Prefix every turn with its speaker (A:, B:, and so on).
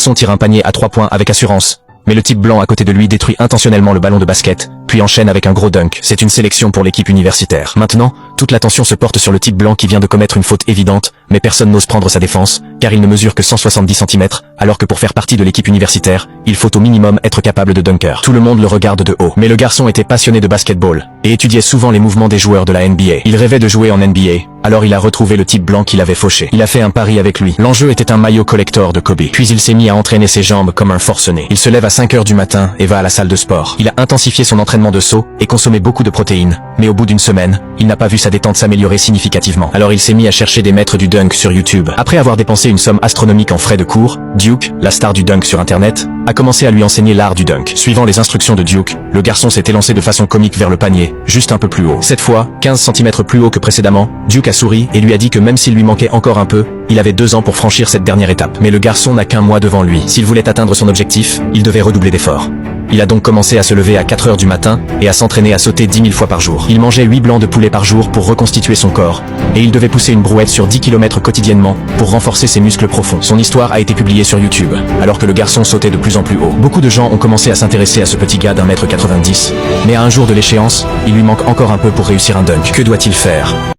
A: Son tire un panier à 3 points avec assurance. Mais le type blanc à côté de lui détruit intentionnellement le ballon de basket, puis enchaîne avec un gros dunk. C'est une sélection pour l'équipe universitaire. Maintenant, toute l'attention se porte sur le type blanc qui vient de commettre une faute évidente, mais personne n'ose prendre sa défense, car il ne mesure que 170 cm, alors que pour faire partie de l'équipe universitaire, il faut au minimum être capable de dunker. Tout le monde le regarde de haut. Mais le garçon était passionné de basketball, et étudiait souvent les mouvements des joueurs de la NBA. Il rêvait de jouer en NBA, alors il a retrouvé le type blanc qui l'avait fauché. Il a fait un pari avec lui. L'enjeu était un maillot collector de Kobe. Puis il s'est mis à entraîner ses jambes comme un forcené. Il se lève à 5 heures du matin et va à la salle de sport. Il a intensifié son entraînement de saut et consommé beaucoup de protéines. Mais au bout d'une semaine, il n'a pas vu sa détente s'améliorer significativement. Alors il s'est mis à chercher des maîtres du dunk sur YouTube. Après avoir dépensé une somme astronomique en frais de cours, Duke, la star du dunk sur internet, a commencé à lui enseigner l'art du dunk. Suivant les instructions de Duke, le garçon s'est élancé de façon comique vers le panier, juste un peu plus haut. Cette fois, 15 cm plus haut que précédemment, Duke a souri et lui a dit que même s'il lui manquait encore un peu, il avait 2 ans pour franchir cette dernière étape. Mais le garçon n'a qu'un mois devant lui. S'il voulait atteindre son objectif, il devait redoubler d'efforts. Il a donc commencé à se lever à 4 heures du matin et à s'entraîner à sauter 10 000 fois par jour. Il mangeait 8 blancs de poulet par jour pour reconstituer son corps, et il devait pousser une brouette sur 10 km quotidiennement pour renforcer ses muscles profonds. Son histoire a été publiée sur YouTube, alors que le garçon sautait de plus en plus haut. Beaucoup de gens ont commencé à s'intéresser à ce petit gars d'1,90 m, mais à un jour de l'échéance, il lui manque encore un peu pour réussir un dunk. Que doit-il faire ?